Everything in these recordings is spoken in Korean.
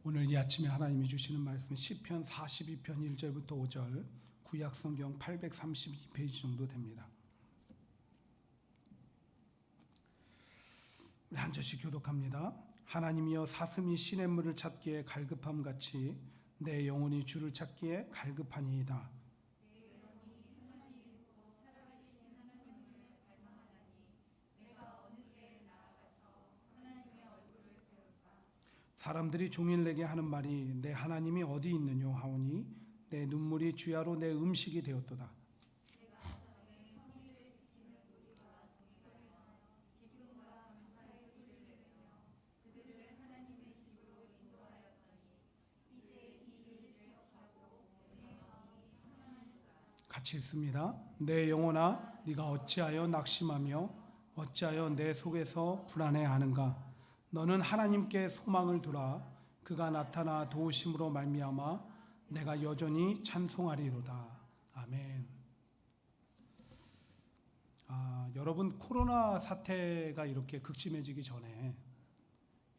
오늘 이 아침에 하나님이 주시는 말씀은 시편 42편 1절부터 5절, 구약성경 832페이지 정도 됩니다. 우리 한 절씩 교독합니다. 하나님이여, 사슴이 시냇물을 찾기에 갈급함같이 내 영혼이 주를 찾기에 갈급하니이다. 사람들이 종일 내게 하는 말이 내 하나님이 어디 있느뇨 하오니 내 눈물이 주야로 내 음식이 되었도다. 같이 읽습니다. 내 영혼아, 네가 어찌하여 낙심하며 어찌하여 내 속에서 불안해하는가? 너는 하나님께 소망을 두라. 그가 나타나 도우심으로 말미암아 내가 여전히 찬송하리로다. 아멘. 여러분, 코로나 사태가 이렇게 극심해지기 전에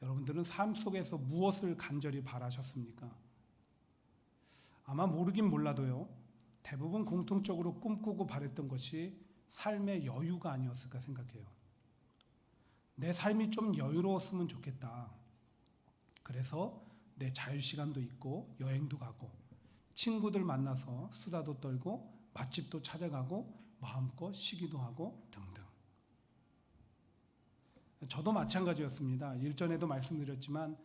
여러분들은 삶 속에서 무엇을 간절히 바라셨습니까? 아마 모르긴 몰라도요, 대부분 공통적으로 꿈꾸고 바랬던 것이 삶의 여유가 아니었을까 생각해요. 내 삶이 좀 여유로웠으면 좋겠다. 그래서 내 자유시간도 있고 여행도 가고 친구들 만나서 수다도 떨고 맛집도 찾아가고 마음껏 쉬기도 하고 등등. 저도 마찬가지였습니다. 일전에도 말씀드렸지만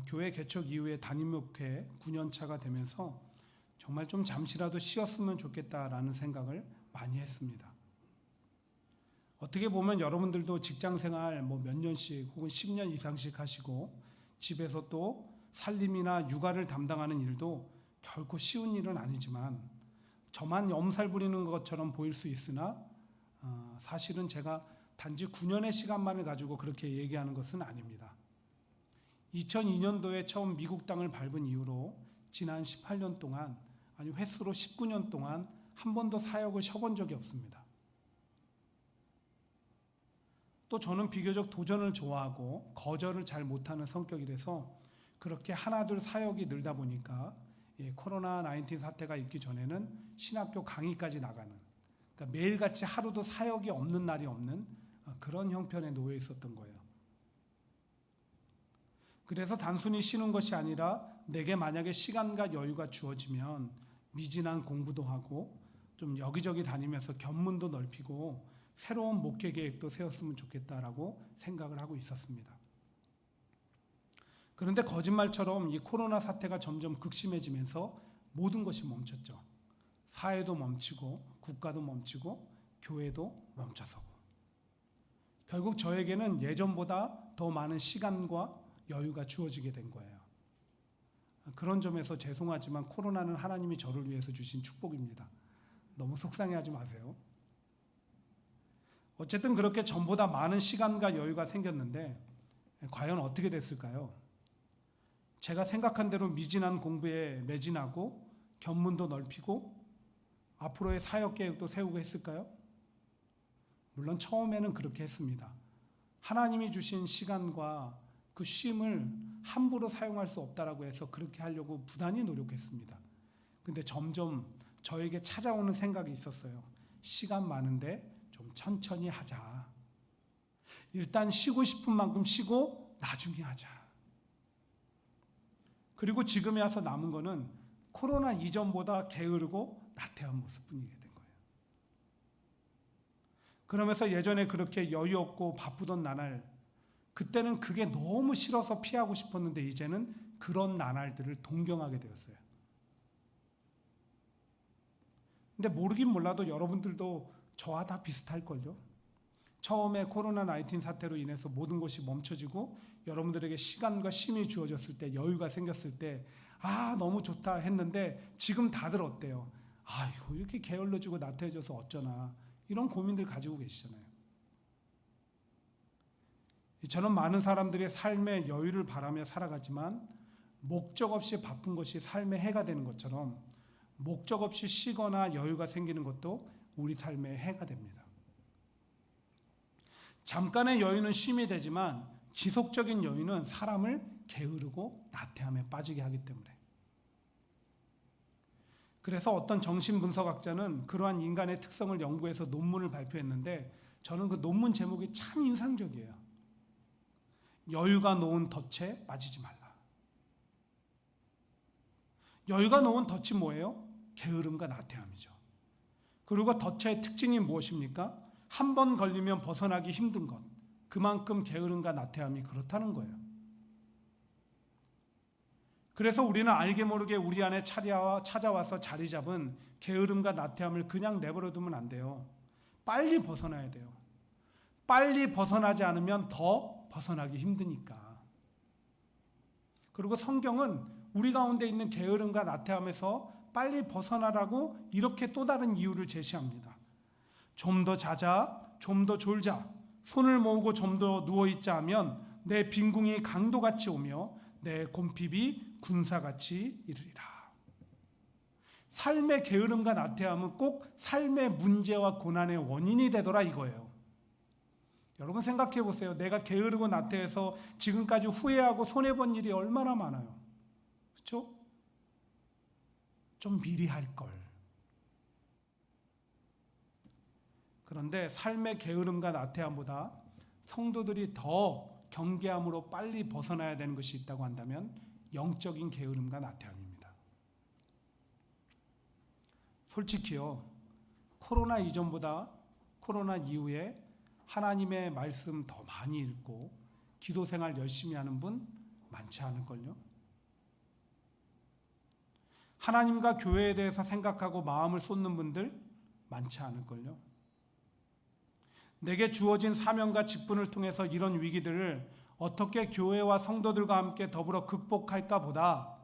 교회 개척 이후에 담임 목회 9년차가 되면서 정말 좀 잠시라도 쉬었으면 좋겠다라는 생각을 많이 했습니다. 어떻게 보면 여러분들도 직장생활 몇 년씩 혹은 10년 이상씩 하시고 집에서 또 살림이나 육아를 담당하는 일도 결코 쉬운 일은 아니지만 저만 엄살 부리는 것처럼 보일 수 있으나 사실은 제가 단지 9년의 시간만을 가지고 그렇게 얘기하는 것은 아닙니다. 2002년도에 처음 미국 땅을 밟은 이후로 지난 18년 동안, 아니 횟수로 19년 동안 한 번도 사역을 쉬어본 적이 없습니다. 또 저는 비교적 도전을 좋아하고 거절을 잘 못하는 성격이라서 그렇게 하나둘 사역이 늘다 보니까 코로나 19 사태가 있기 전에는 신학교 강의까지 나가는, 그러니까 매일같이 하루도 사역이 없는 날이 없는 그런 형편에 놓여 있었던 거예요. 그래서 단순히 쉬는 것이 아니라 내게 만약에 시간과 여유가 주어지면 미진한 공부도 하고 좀 여기저기 다니면서 견문도 넓히고 새로운 목회 계획도 세웠으면 좋겠다라고 생각을 하고 있었습니다. 그런데 거짓말처럼 이 코로나 사태가 점점 극심해지면서 모든 것이 멈췄죠. 사회도 멈추고 국가도 멈추고 교회도 멈춰서고 결국 저에게는 예전보다 더 많은 시간과 여유가 주어지게 된 거예요. 그런 점에서 죄송하지만 코로나는 하나님이 저를 위해서 주신 축복입니다. 너무 속상해하지 마세요. 어쨌든 그렇게 전보다 많은 시간과 여유가 생겼는데 과연 어떻게 됐을까요? 제가 생각한 대로 미진한 공부에 매진하고 견문도 넓히고 앞으로의 사역 계획도 세우고 했을까요? 물론 처음에는 그렇게 했습니다. 하나님이 주신 시간과 그 쉼을 함부로 사용할 수 없다라고 해서 그렇게 하려고 부단히 노력했습니다. 근데 점점 저에게 찾아오는 생각이 있었어요. 시간 많은데 좀 천천히 하자. 일단 쉬고 싶은 만큼 쉬고 나중에 하자. 그리고 지금에 와서 남은 거는 코로나 이전보다 게으르고 나태한 모습뿐이게 된 거예요. 그러면서 예전에 그렇게 여유 없고 바쁘던 나날, 그때는 그게 너무 싫어서 피하고 싶었는데 이제는 그런 나날들을 동경하게 되었어요. 근데 모르긴 몰라도 여러분들도 저와 다 비슷할걸요. 처음에 코로나 19 사태로 인해서 모든 것이 멈춰지고 여러분들에게 시간과 쉼이 주어졌을 때, 여유가 생겼을 때 너무 좋다 했는데 지금 다들 어때요? 아이고, 이렇게 게을러지고 나태해져서 어쩌나, 이런 고민들 가지고 계시잖아요. 저는 많은 사람들이 삶의 여유를 바라며 살아가지만 목적 없이 바쁜 것이 삶의 해가 되는 것처럼 목적 없이 쉬거나 여유가 생기는 것도 우리 삶의 해가 됩니다. 잠깐의 여유는 쉼이 되지만 지속적인 여유는 사람을 게으르고 나태함에 빠지게 하기 때문에. 그래서 어떤 정신분석학자는 그러한 인간의 특성을 연구해서 논문을 발표했는데 저는 그 논문 제목이 참 인상적이에요. 여유가 놓은 덫에 빠지지 말라. 여유가 놓은 덫이 뭐예요? 게으름과 나태함이죠. 그리고 덫의 특징이 무엇입니까? 한 번 걸리면 벗어나기 힘든 것. 그만큼 게으름과 나태함이 그렇다는 거예요. 그래서 우리는 알게 모르게 우리 안에 찾아와서 자리 잡은 게으름과 나태함을 그냥 내버려 두면 안 돼요. 빨리 벗어나야 돼요. 빨리 벗어나지 않으면 더 벗어나기 힘드니까. 그리고 성경은 우리 가운데 있는 게으름과 나태함에서 빨리 벗어나라고 이렇게 또 다른 이유를 제시합니다. 좀 더 자자, 좀 더 졸자, 손을 모으고 좀 더 누워있자 하면 내 빈궁이 강도같이 오며 내 곰핍이 군사같이 이르리라. 삶의 게으름과 나태함은 꼭 삶의 문제와 고난의 원인이 되더라 이거예요. 여러분 생각해 보세요. 내가 게으르고 나태해서 지금까지 후회하고 손해본 일이 얼마나 많아요. 그렇죠? 좀 미리 할 걸. 그런데 삶의 게으름과 나태함보다 성도들이 더 경계함으로 빨리 벗어나야 되는 것이 있다고 한다면 영적인 게으름과 나태함입니다. 솔직히요, 코로나 이전보다 코로나 이후에 하나님의 말씀 더 많이 읽고 기도 생활 열심히 하는 분 많지 않을걸요? 하나님과 교회에 대해서 생각하고 마음을 쏟는 분들 많지 않을걸요? 내게 주어진 사명과 직분을 통해서 이런 위기들을 어떻게 교회와 성도들과 함께 더불어 극복할까 보다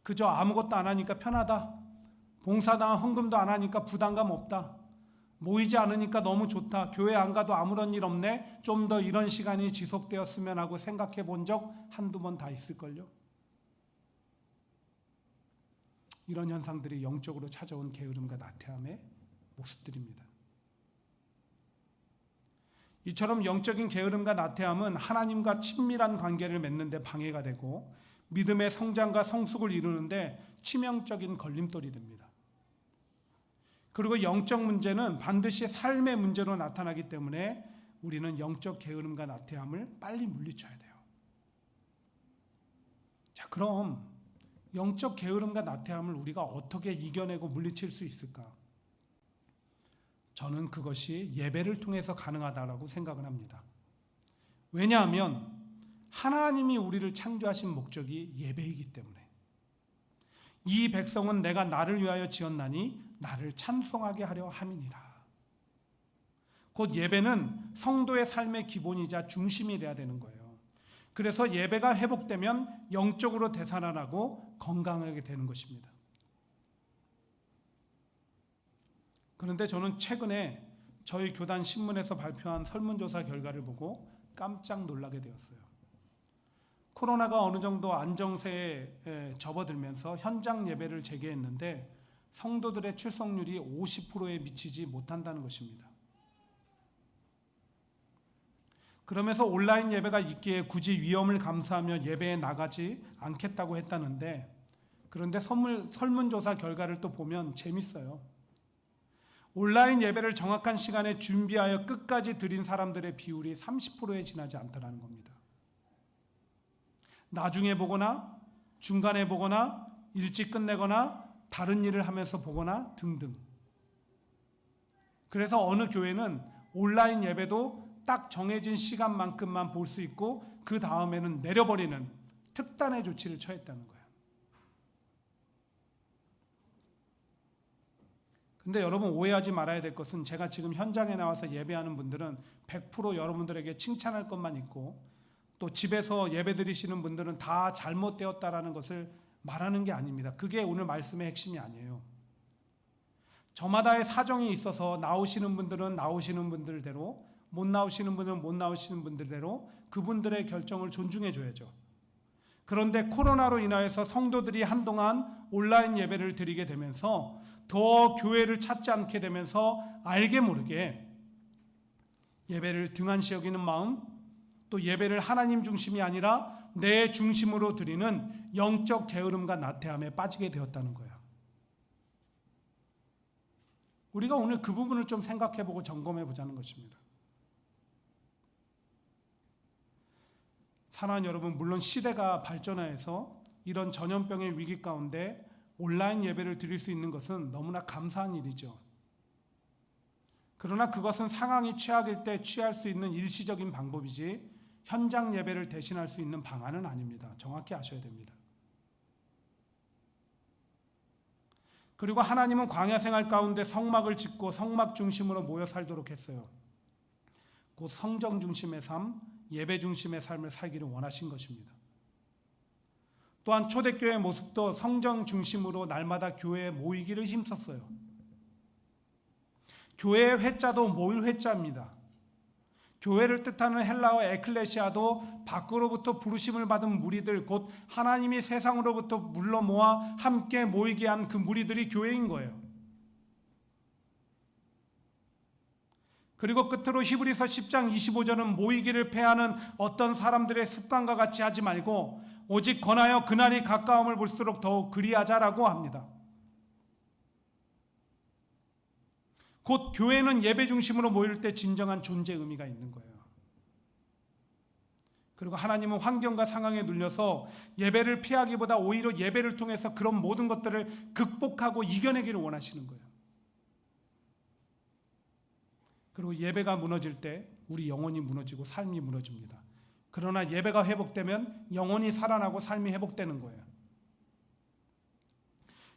그저 아무것도 안 하니까 편하다, 봉사당 헌금도 안 하니까 부담감 없다, 모이지 않으니까 너무 좋다, 교회 안 가도 아무런 일 없네, 좀 더 이런 시간이 지속되었으면 하고 생각해 본 적 한두 번 다 있을걸요. 이런 현상들이 영적으로 찾아온 게으름과 나태함의 모습들입니다. 이처럼 영적인 게으름과 나태함은 하나님과 친밀한 관계를 맺는 데 방해가 되고 믿음의 성장과 성숙을 이루는데 치명적인 걸림돌이 됩니다. 그리고 영적 문제는 반드시 삶의 문제로 나타나기 때문에 우리는 영적 게으름과 나태함을 빨리 물리쳐야 돼요. 자, 그럼 영적 게으름과 나태함을 우리가 어떻게 이겨내고 물리칠 수 있을까? 저는 그것이 예배를 통해서 가능하다고 생각을 합니다. 왜냐하면 하나님이 우리를 창조하신 목적이 예배이기 때문에. 이 백성은 내가 나를 위하여 지었나니 나를 찬송하게 하려 함이니라. 곧 예배는 성도의 삶의 기본이자 중심이 돼야 되는 거예요. 그래서 예배가 회복되면 영적으로 되살아나고 건강하게 되는 것입니다. 그런데 저는 최근에 저희 교단 신문에서 발표한 설문조사 결과를 보고 깜짝 놀라게 되었어요. 코로나가 어느 정도 안정세에 접어들면서 현장 예배를 재개했는데 성도들의 출석률이 50%에 미치지 못한다는 것입니다. 그러면서 온라인 예배가 있기에 굳이 위험을 감수하며 예배에 나가지 않겠다고 했다는데, 그런데 설문조사 결과를 또 보면 재밌어요. 온라인 예배를 정확한 시간에 준비하여 끝까지 드린 사람들의 비율이 30%에 지나지 않더라는 겁니다. 나중에 보거나 중간에 보거나 일찍 끝내거나 다른 일을 하면서 보거나 등등. 그래서 어느 교회는 온라인 예배도 딱 정해진 시간만큼만 볼 수 있고 그 다음에는 내려버리는 특단의 조치를 처했다는 거예요. 근데 여러분 오해하지 말아야 될 것은, 제가 지금 현장에 나와서 예배하는 분들은 100% 여러분들에게 칭찬할 것만 있고 또 집에서 예배 드리시는 분들은 다 잘못되었다라는 것을 말하는 게 아닙니다. 그게 오늘 말씀의 핵심이 아니에요. 저마다의 사정이 있어서 나오시는 분들은 나오시는 분들대로, 못 나오시는 분들은 못 나오시는 분들대로 그분들의 결정을 존중해 줘야죠. 그런데 코로나로 인하여서 성도들이 한동안 온라인 예배를 드리게 되면서 더 교회를 찾지 않게 되면서 알게 모르게 예배를 등한시 여기는 마음, 또 또 예배를 하나님 중심이 아니라 내 중심으로 드리는 영적 게으름과 나태함에 빠지게 되었다는 거예요. 우리가 오늘 그 부분을 좀 생각해보고 점검해보자는 것입니다. 사랑하는 여러분, 물론 시대가 발전해서 이런 전염병의 위기 가운데 온라인 예배를 드릴 수 있는 것은 너무나 감사한 일이죠. 그러나 그것은 상황이 최악일 때 취할 수 있는 일시적인 방법이지 현장 예배를 대신할 수 있는 방안은 아닙니다. 정확히 아셔야 됩니다. 그리고 하나님은 광야 생활 가운데 성막을 짓고 성막 중심으로 모여 살도록 했어요. 곧 성정 중심의 삶, 예배 중심의 삶을 살기를 원하신 것입니다. 또한 초대교회의 모습도 성정 중심으로 날마다 교회에 모이기를 힘썼어요. 교회의 회자도 모일 회자입니다. 교회를 뜻하는 헬라어 에클레시아도 밖으로부터 부르심을 받은 무리들, 곧 하나님이 세상으로부터 물러 모아 함께 모이게 한 그 무리들이 교회인 거예요. 그리고 끝으로 히브리서 10장 25절은 모이기를 패하는 어떤 사람들의 습관과 같이 하지 말고 오직 권하여 그날이 가까움을 볼수록 더욱 그리하자라고 합니다. 곧 교회는 예배 중심으로 모일 때 진정한 존재 의미가 있는 거예요. 그리고 하나님은 환경과 상황에 눌려서 예배를 피하기보다 오히려 예배를 통해서 그런 모든 것들을 극복하고 이겨내기를 원하시는 거예요. 그리고 예배가 무너질 때 우리 영혼이 무너지고 삶이 무너집니다. 그러나 예배가 회복되면 영혼이 살아나고 삶이 회복되는 거예요.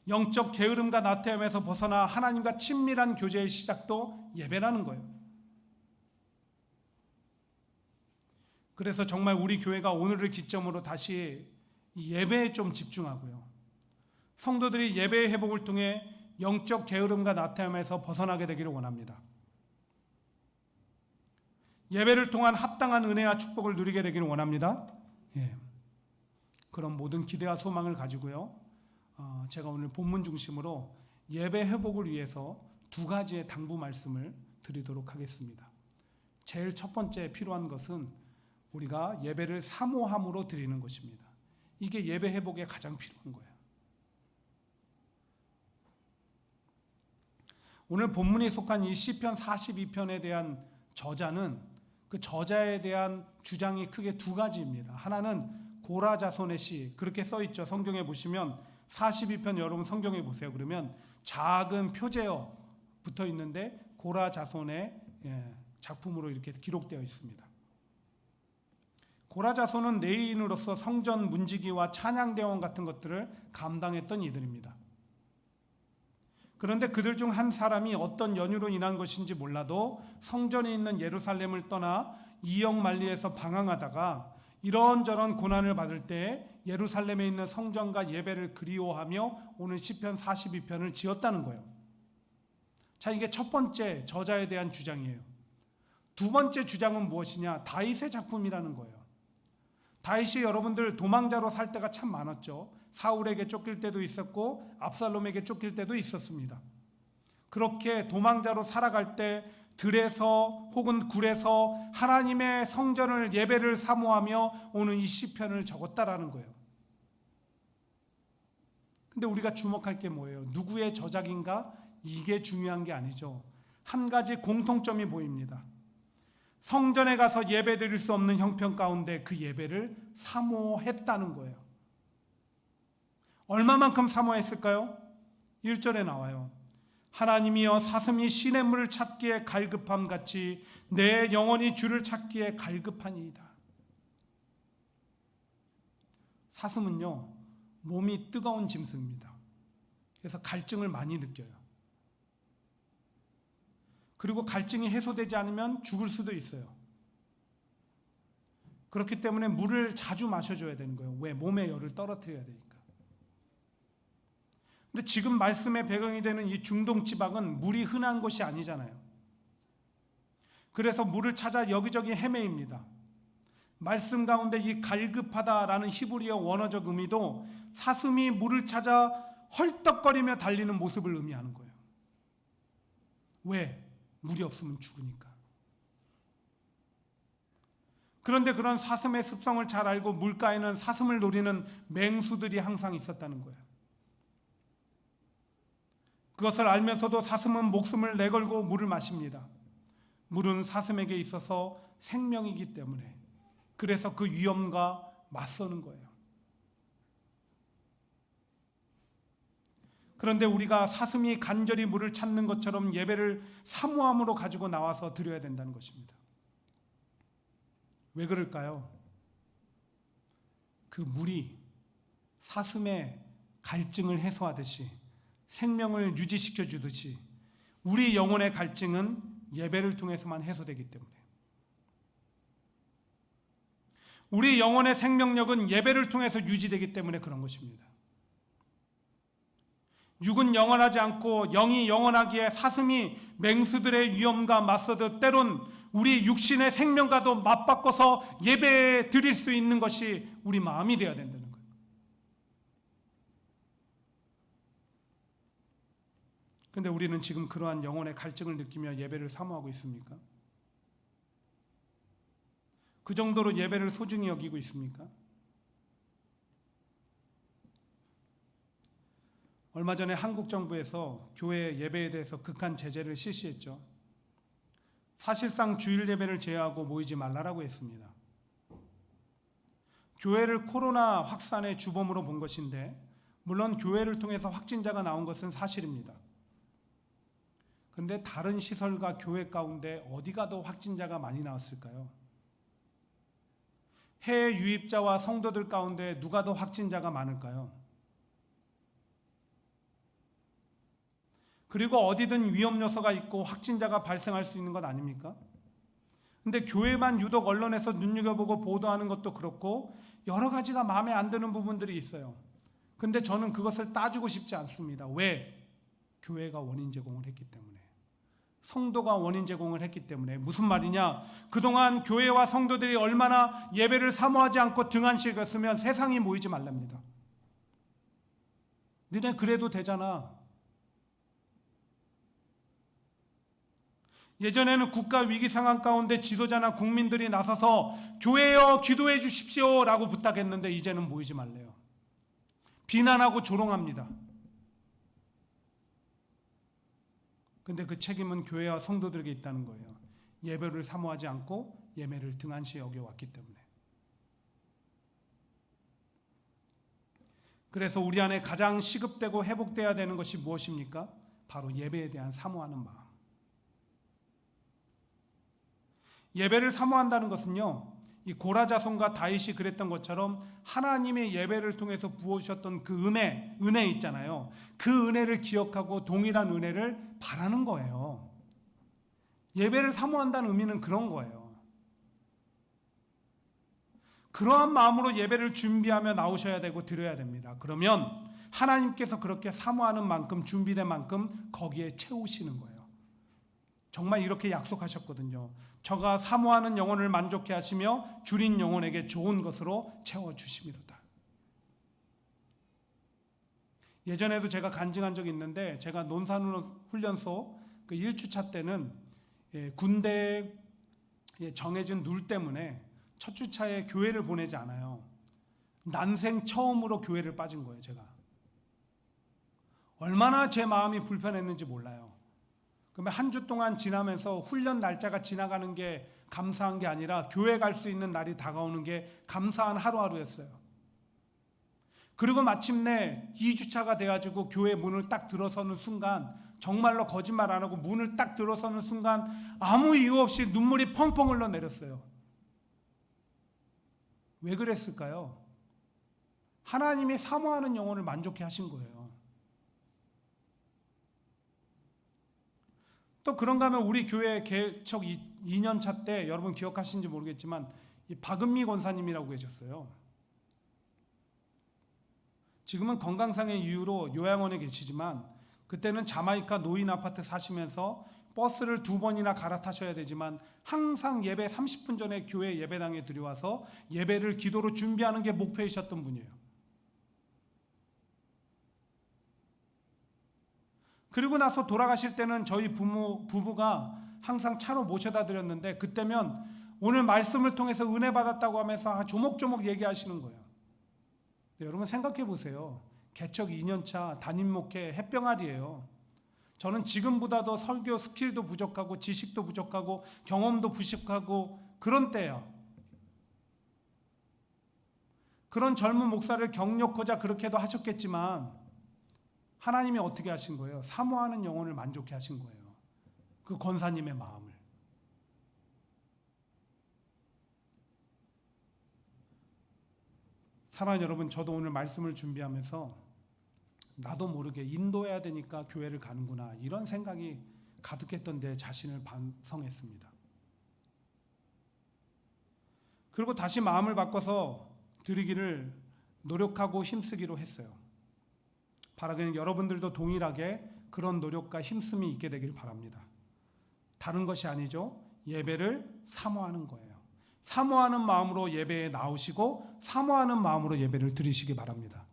영적 게으름과 나태함에서 벗어나 하나님과 친밀한 교제의 시작도 예배라는 거예요. 그래서 정말 우리 교회가 오늘을 기점으로 다시 예배에 좀 집중하고요. 성도들이 예배의 회복을 통해 영적 게으름과 나태함에서 벗어나게 되기를 원합니다. 예배를 통한 합당한 은혜와 축복을 누리게 되기를 원합니다. 그런 모든 기대와 소망을 가지고요. 제가 오늘 본문 중심으로 예배 회복을 위해서 두 가지의 당부 말씀을 드리도록 하겠습니다. 제일 첫 번째 필요한 것은 우리가 예배를 사모함으로 드리는 것입니다. 이게 예배 회복에 가장 필요한 거예요. 오늘 본문이 속한 이 시편 42편에 대한 저자는 그 저자에 대한 주장이 크게 두 가지입니다. 하나는 고라 자손의 시, 그렇게 써 있죠. 성경에 보시면 42편 여러분 성경에 보세요. 그러면 작은 표제어 붙어 있는데 고라 자손의 작품으로 이렇게 기록되어 있습니다. 고라 자손은 레위인으로서 성전 문지기와 찬양대원 같은 것들을 감당했던 이들입니다. 그런데 그들 중 한 사람이 어떤 연유로 인한 것인지 몰라도 성전에 있는 예루살렘을 떠나 이역만리에서 방황하다가 이런저런 고난을 받을 때 예루살렘에 있는 성전과 예배를 그리워하며 오늘 시편 42편을 지었다는 거예요. 자, 이게 첫 번째 저자에 대한 주장이에요. 두 번째 주장은 무엇이냐? 다윗의 작품이라는 거예요. 다윗이 여러분들 도망자로 살 때가 참 많았죠. 사울에게 쫓길 때도 있었고 압살롬에게 쫓길 때도 있었습니다. 그렇게 도망자로 살아갈 때 들에서 혹은 굴에서 하나님의 성전을 예배를 사모하며 오는 이 시편을 적었다라는 거예요. 근데 우리가 주목할 게 뭐예요? 누구의 저작인가? 이게 중요한 게 아니죠. 한 가지 공통점이 보입니다. 성전에 가서 예배 드릴 수 없는 형편 가운데 그 예배를 사모했다는 거예요. 얼마만큼 사모했을까요? 1절에 나와요. 하나님이여 사슴이 시냇물을 찾기에 갈급함 같이 내 영혼이 주를 찾기에 갈급하니이다. 사슴은요, 몸이 뜨거운 짐승입니다. 그래서 갈증을 많이 느껴요. 그리고 갈증이 해소되지 않으면 죽을 수도 있어요. 그렇기 때문에 물을 자주 마셔줘야 되는 거예요. 왜? 몸의 열을 떨어뜨려야 되니까. 근데 지금 말씀의 배경이 되는 이 중동 지방은 물이 흔한 곳이 아니잖아요. 그래서 물을 찾아 여기저기 헤매입니다. 말씀 가운데 이 갈급하다라는 히브리어 원어적 의미도 사슴이 물을 찾아 헐떡거리며 달리는 모습을 의미하는 거예요. 왜? 물이 없으면 죽으니까. 그런데 그런 사슴의 습성을 잘 알고 물가에는 사슴을 노리는 맹수들이 항상 있었다는 거예요. 그것을 알면서도 사슴은 목숨을 내걸고 물을 마십니다. 물은 사슴에게 있어서 생명이기 때문에, 그래서 그 위험과 맞서는 거예요. 그런데 우리가 사슴이 간절히 물을 찾는 것처럼 예배를 사모함으로 가지고 나와서 드려야 된다는 것입니다. 왜 그럴까요? 그 물이 사슴의 갈증을 해소하듯이, 생명을 유지시켜 주듯이 우리 영혼의 갈증은 예배를 통해서만 해소되기 때문에, 우리 영혼의 생명력은 예배를 통해서 유지되기 때문에 그런 것입니다. 육은 영원하지 않고 영이 영원하기에 사슴이 맹수들의 위험과 맞서듯 때론 우리 육신의 생명과도 맞바꿔서 예배 드릴 수 있는 것이 우리 마음이 되어야 된다는 거예요. 그런데 우리는 지금 그러한 영혼의 갈증을 느끼며 예배를 사모하고 있습니까? 그 정도로 예배를 소중히 여기고 있습니까? 얼마 전에 한국 정부에서 교회 예배에 대해서 극한 제재를 실시했죠. 사실상 주일 예배를 제외하고 모이지 말라라고 했습니다. 교회를 코로나 확산의 주범으로 본 것인데, 물론 교회를 통해서 확진자가 나온 것은 사실입니다. 그런데 다른 시설과 교회 가운데 어디가 더 확진자가 많이 나왔을까요? 해외 유입자와 성도들 가운데 누가 더 확진자가 많을까요? 그리고 어디든 위험 요소가 있고 확진자가 발생할 수 있는 것 아닙니까? 근데 교회만 유독 언론에서 눈여겨보고 보도하는 것도 그렇고 여러 가지가 마음에 안 드는 부분들이 있어요. 근데 저는 그것을 따지고 싶지 않습니다. 왜? 교회가 원인 제공을 했기 때문에, 성도가 원인 제공을 했기 때문에. 무슨 말이냐? 그동안 교회와 성도들이 얼마나 예배를 사모하지 않고 등한시했으면 세상이 모이지 말랍니다. 너네 그래도 되잖아. 예전에는 국가 위기 상황 가운데 지도자나 국민들이 나서서 교회여 기도해 주십시오 라고 부탁했는데 이제는 모이지 말래요. 비난하고 조롱합니다. 근데 그 책임은 교회와 성도들에게 있다는 거예요. 예배를 사모하지 않고 예배를 등한시 여겨왔기 때문에. 그래서 우리 안에 가장 시급되고 회복돼야 되는 것이 무엇입니까? 바로 예배에 대한 사모하는 마음. 예배를 사모한다는 것은요, 이 고라 자손과 다윗이 그랬던 것처럼 하나님의 예배를 통해서 부어주셨던 그 은혜 있잖아요. 그 은혜를 기억하고 동일한 은혜를 바라는 거예요. 예배를 사모한다는 의미는 그런 거예요. 그러한 마음으로 예배를 준비하며 나오셔야 되고 드려야 됩니다. 그러면 하나님께서 그렇게 사모하는 만큼, 준비된 만큼 거기에 채우시는 거예요. 정말 이렇게 약속하셨거든요. 저가 사모하는 영혼을 만족해 하시며 줄인 영혼에게 좋은 것으로 채워주심이로다. 예전에도 제가 간증한 적이 있는데, 제가 논산훈련소 그 1주차 때는 군대에 정해진 룰 때문에 첫 주차에 교회를 보내지 않아요. 난생 처음으로 교회를 빠진 거예요. 제가 얼마나 제 마음이 불편했는지 몰라요. 그러면 한 주 동안 지나면서 훈련 날짜가 지나가는 게 감사한 게 아니라 교회 갈 수 있는 날이 다가오는 게 감사한 하루하루였어요. 그리고 마침내 2주차가 돼가지고 교회 문을 딱 들어서는 순간, 정말로 거짓말 안 하고 문을 딱 들어서는 순간 아무 이유 없이 눈물이 펑펑 흘러내렸어요. 왜 그랬을까요? 하나님이 사모하는 영혼을 만족해 하신 거예요. 또 그런가 하면 우리 교회 개척 2년차 때, 여러분 기억하시는지 모르겠지만 이 박은미 권사님이라고 계셨어요. 지금은 건강상의 이유로 요양원에 계시지만 그때는 자마이카 노인 아파트 사시면서 버스를 2번이나 갈아타셔야 되지만 항상 예배 30분 전에 교회 예배당에 들여와서 예배를 기도로 준비하는 게 목표이셨던 분이에요. 그리고 나서 돌아가실 때는 저희 부부가 항상 차로 모셔다 드렸는데, 그때면 오늘 말씀을 통해서 은혜 받았다고 하면서 조목조목 얘기하시는 거예요. 여러분 생각해 보세요. 개척 2년차 담임 목회 햇병아리예요. 저는 지금보다도 설교 스킬도 부족하고 지식도 부족하고 경험도 부족하고 그런 때야. 그런 젊은 목사를 격려하고자 그렇게도 하셨겠지만 하나님이 어떻게 하신 거예요? 사모하는 영혼을 만족해 하신 거예요. 그 권사님의 마음을. 사랑하는 여러분, 저도 오늘 말씀을 준비하면서 나도 모르게 인도해야 되니까 교회를 가는구나 이런 생각이 가득했던 내 자신을 반성했습니다. 그리고 다시 마음을 바꿔서 드리기를 노력하고 힘쓰기로 했어요. 바라기는 여러분들도 동일하게 그런 노력과 힘씀이 있게 되길 바랍니다. 다른 것이 아니죠. 예배를 사모하는 거예요. 사모하는 마음으로 예배에 나오시고 사모하는 마음으로 예배를 드리시기 바랍니다.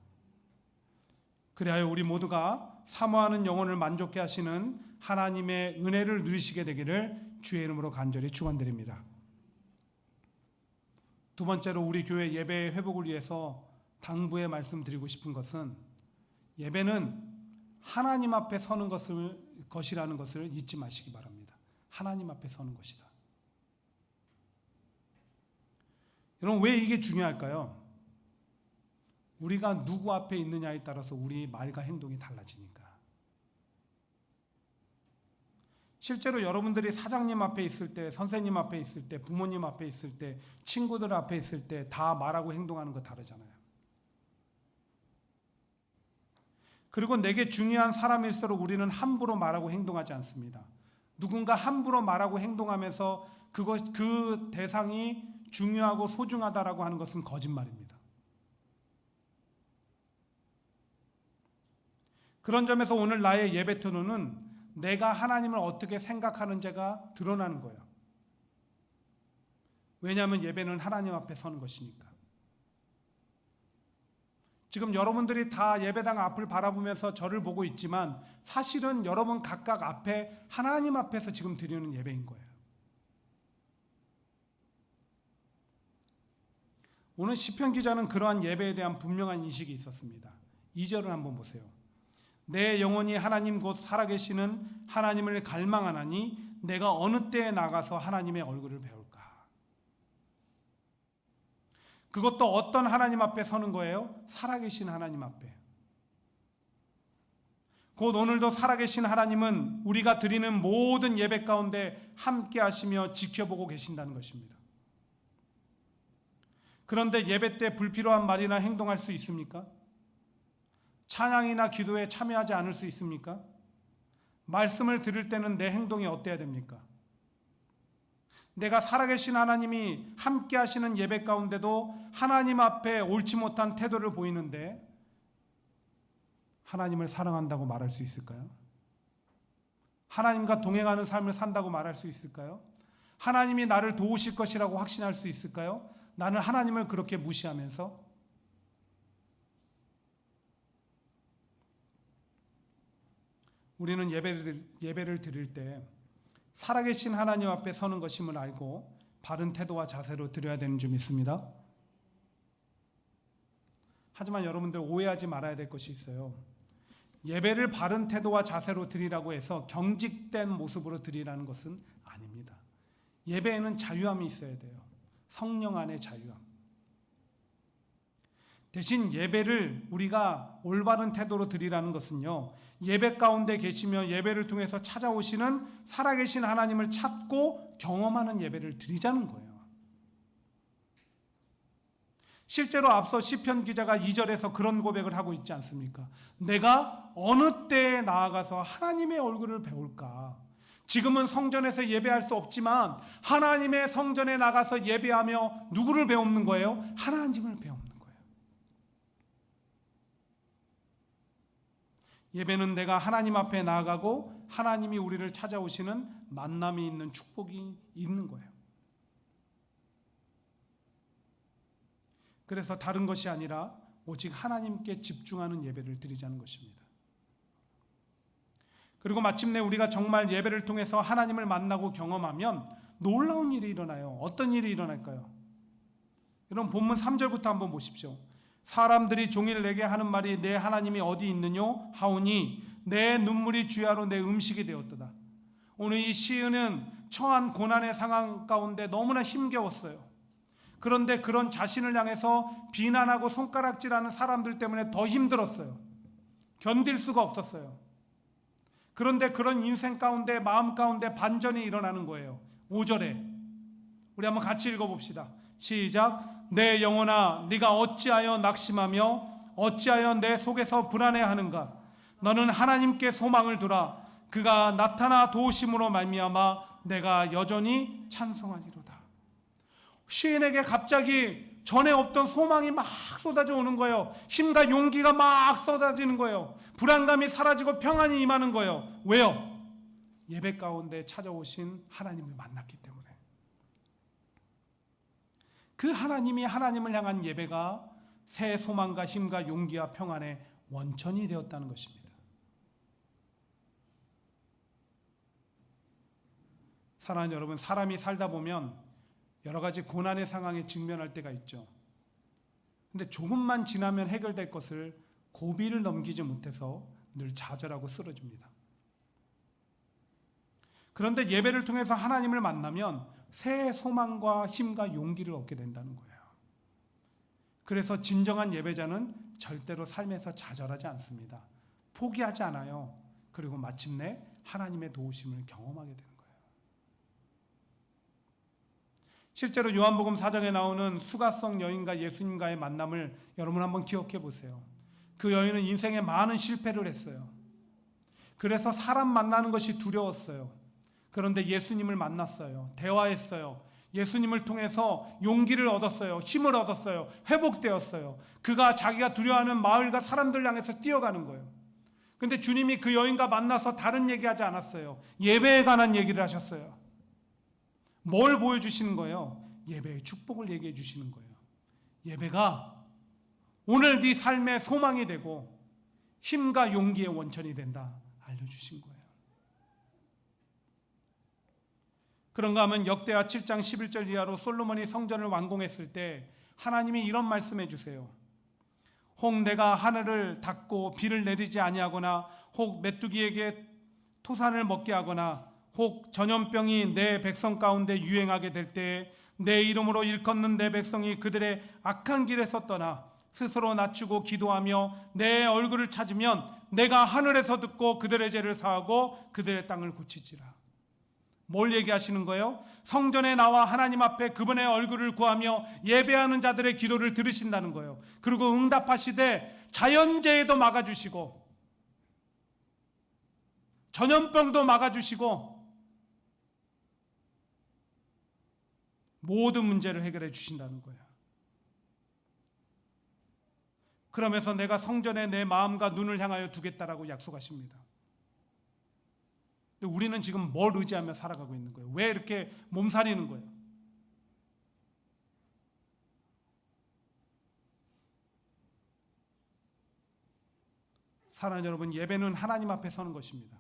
그리하여 우리 모두가 사모하는 영혼을 만족해 하시는 하나님의 은혜를 누리시게 되기를 주의 이름으로 간절히 축원드립니다. 두 번째로 우리 교회 예배의 회복을 위해서 당부의 말씀드리고 싶은 것은 예배는 하나님 앞에 서는 것이라는 것을 잊지 마시기 바랍니다. 하나님 앞에 서는 것이다. 여러분 왜 이게 중요할까요? 우리가 누구 앞에 있느냐에 따라서 우리 말과 행동이 달라지니까. 실제로 여러분들이 사장님 앞에 있을 때, 선생님 앞에 있을 때, 부모님 앞에 있을 때, 친구들 앞에 있을 때 다 말하고 행동하는 거 다르잖아요. 그리고 내게 중요한 사람일수록 우리는 함부로 말하고 행동하지 않습니다. 누군가 함부로 말하고 행동하면서 그 대상이 중요하고 소중하다라고 하는 것은 거짓말입니다. 그런 점에서 오늘 나의 예배 태도는 내가 하나님을 어떻게 생각하는지가 드러나는 거예요. 왜냐하면 예배는 하나님 앞에 서는 것이니까. 지금 여러분들이 다 예배당 앞을 바라보면서 저를 보고 있지만 사실은 여러분 각각 앞에 하나님 앞에서 지금 드리는 예배인 거예요. 오늘 시편 기자는 그러한 예배에 대한 분명한 인식이 있었습니다. 2절을 한번 보세요. 내 영혼이 하나님 곧 살아계시는 하나님을 갈망하나니 내가 어느 때에 나가서 하나님의 얼굴을 배울까? 그것도 어떤 하나님 앞에 서는 거예요? 살아계신 하나님 앞에. 곧 오늘도 살아계신 하나님은 우리가 드리는 모든 예배 가운데 함께 하시며 지켜보고 계신다는 것입니다. 그런데 예배 때 불필요한 말이나 행동할 수 있습니까? 찬양이나 기도에 참여하지 않을 수 있습니까? 말씀을 들을 때는 내 행동이 어때야 됩니까? 내가 살아계신 하나님이 함께 하시는 예배 가운데도 하나님 앞에 옳지 못한 태도를 보이는데 하나님을 사랑한다고 말할 수 있을까요? 하나님과 동행하는 삶을 산다고 말할 수 있을까요? 하나님이 나를 도우실 것이라고 확신할 수 있을까요? 나는 하나님을 그렇게 무시하면서 우리는 예배를 드릴 때 살아계신 하나님 앞에 서는 것임을 알고 바른 태도와 자세로 드려야 되는 줄 믿습니다. 하지만 여러분들 오해하지 말아야 될 것이 있어요. 예배를 바른 태도와 자세로 드리라고 해서 경직된 모습으로 드리라는 것은 아닙니다. 예배에는 자유함이 있어야 돼요. 성령 안의 자유함. 대신 예배를 우리가 올바른 태도로 드리라는 것은요, 예배 가운데 계시며 예배를 통해서 찾아오시는 살아계신 하나님을 찾고 경험하는 예배를 드리자는 거예요. 실제로 앞서 시편 기자가 2절에서 그런 고백을 하고 있지 않습니까? 내가 어느 때에 나아가서 하나님의 얼굴을 배울까? 지금은 성전에서 예배할 수 없지만 하나님의 성전에 나가서 예배하며 누구를 배우는 거예요? 하나님을 배우는 거예요. 예배는 내가 하나님 앞에 나아가고 하나님이 우리를 찾아오시는 만남이 있는 축복이 있는 거예요. 그래서 다른 것이 아니라 오직 하나님께 집중하는 예배를 드리자는 것입니다. 그리고 마침내 우리가 정말 예배를 통해서 하나님을 만나고 경험하면 놀라운 일이 일어나요. 어떤 일이 일어날까요? 여러분 본문 3절부터 한번 보십시오. 사람들이 종일 내게 하는 말이 내 하나님이 어디 있느뇨 하오니 내 눈물이 주야로 내 음식이 되었도다. 오늘 이 시인은 처한 고난의 상황 가운데 너무나 힘겨웠어요. 그런데 그런 자신을 향해서 비난하고 손가락질하는 사람들 때문에 더 힘들었어요. 견딜 수가 없었어요. 그런데 그런 인생 가운데 마음 가운데 반전이 일어나는 거예요. 5절에 우리 한번 같이 읽어봅시다. 시작. 내 영혼아 네가 어찌하여 낙심하며 어찌하여 내 속에서 불안해하는가. 너는 하나님께 소망을 두라. 그가 나타나 도우심으로 말미암아 내가 여전히 찬송하리로다. 시인에게 갑자기 전에 없던 소망이 막 쏟아져 오는 거예요. 힘과 용기가 막 쏟아지는 거예요. 불안감이 사라지고 평안이 임하는 거예요. 왜요? 예배 가운데 찾아오신 하나님을 만났기 때문에. 그 하나님이 하나님을 향한 예배가 새 소망과 힘과 용기와 평안의 원천이 되었다는 것입니다. 사랑하는 여러분, 사람이 살다 보면 여러 가지 고난의 상황에 직면할 때가 있죠. 근데 조금만 지나면 해결될 것을 고비를 넘기지 못해서 늘 좌절하고 쓰러집니다. 그런데 예배를 통해서 하나님을 만나면 새 소망과 힘과 용기를 얻게 된다는 거예요. 그래서 진정한 예배자는 절대로 삶에서 좌절하지 않습니다. 포기하지 않아요. 그리고 마침내 하나님의 도우심을 경험하게 되는 거예요. 실제로 요한복음 4장에 나오는 수가성 여인과 예수님과의 만남을 여러분 한번 기억해 보세요. 그 여인은 인생에 많은 실패를 했어요. 그래서 사람 만나는 것이 두려웠어요. 그런데 예수님을 만났어요. 대화했어요. 예수님을 통해서 용기를 얻었어요. 힘을 얻었어요. 회복되었어요. 그가 자기가 두려워하는 마을과 사람들 향해서 뛰어가는 거예요. 근데 주님이 그 여인과 만나서 다른 얘기하지 않았어요. 예배에 관한 얘기를 하셨어요. 뭘 보여주시는 거예요? 예배의 축복을 얘기해 주시는 거예요. 예배가 오늘 네 삶의 소망이 되고 힘과 용기의 원천이 된다 알려주신 거예요. 그런가 하면 역대하 7장 11절 이하로 솔로몬이 성전을 완공했을 때 하나님이 이런 말씀해 주세요. 혹 내가 하늘을 닫고 비를 내리지 아니하거나 혹 메뚜기에게 토산을 먹게 하거나 혹 전염병이 내 백성 가운데 유행하게 될 때에 내 이름으로 일컫는 내 백성이 그들의 악한 길에서 떠나 스스로 낮추고 기도하며 내 얼굴을 찾으면 내가 하늘에서 듣고 그들의 죄를 사하고 그들의 땅을 고치지라. 뭘 얘기하시는 거예요? 성전에 나와 하나님 앞에 그분의 얼굴을 구하며 예배하는 자들의 기도를 들으신다는 거예요. 그리고 응답하시되 자연재해도 막아주시고 전염병도 막아주시고 모든 문제를 해결해 주신다는 거예요. 그러면서 내가 성전에 내 마음과 눈을 향하여 두겠다라고 약속하십니다. 근데 우리는 지금 뭘 의지하며 살아가고 있는 거예요? 왜 이렇게 몸살이는 거예요? 사랑하는 여러분, 예배는 하나님 앞에 서는 것입니다.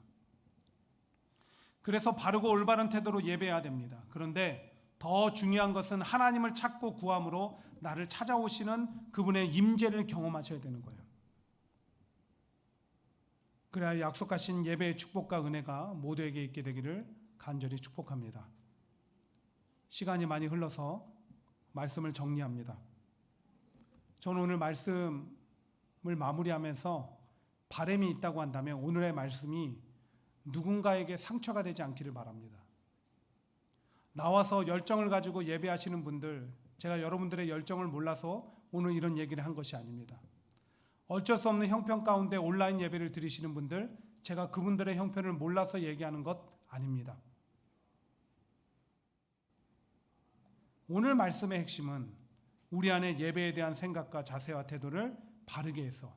그래서 바르고 올바른 태도로 예배해야 됩니다. 그런데 더 중요한 것은 하나님을 찾고 구함으로 나를 찾아오시는 그분의 임재를 경험하셔야 되는 거예요. 그래야 약속하신 예배의 축복과 은혜가 모두에게 있게 되기를 간절히 축복합니다. 시간이 많이 흘러서 말씀을 정리합니다. 저는 오늘 말씀을 마무리하면서 바람이 있다고 한다면 오늘의 말씀이 누군가에게 상처가 되지 않기를 바랍니다. 나와서 열정을 가지고 예배하시는 분들, 제가 여러분들의 열정을 몰라서 오늘 이런 얘기를 한 것이 아닙니다. 어쩔 수 없는 형편 가운데 온라인 예배를 드리시는 분들, 제가 그분들의 형편을 몰라서 얘기하는 것 아닙니다. 오늘 말씀의 핵심은 우리 안에 예배에 대한 생각과 자세와 태도를 바르게 해서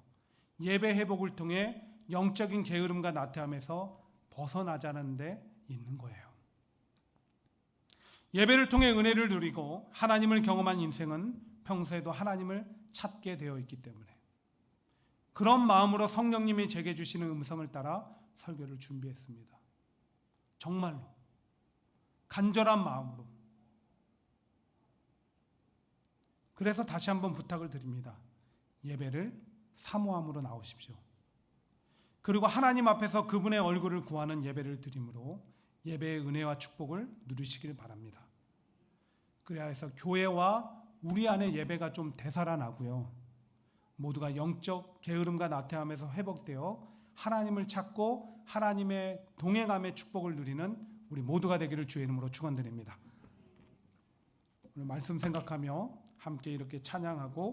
예배 회복을 통해 영적인 게으름과 나태함에서 벗어나자는 데 있는 거예요. 예배를 통해 은혜를 누리고 하나님을 경험한 인생은 평소에도 하나님을 찾게 되어 있기 때문에 그런 마음으로 성령님이 제게 주시는 음성을 따라 설교를 준비했습니다. 정말로 간절한 마음으로. 그래서 다시 한번 부탁을 드립니다. 예배를 사모함으로 나오십시오. 그리고 하나님 앞에서 그분의 얼굴을 구하는 예배를 드림으로 예배의 은혜와 축복을 누리시길 바랍니다. 그래야 해서 교회와 우리 안에 예배가 좀 되살아나고요. 모두가 영적 게으름과 나태함에서 회복되어 하나님을 찾고 하나님의 동행함의 축복을 누리는 우리 모두가 되기를 주의 이름으로 축원드립니다. 오늘 말씀 생각하며 함께 이렇게 찬양하고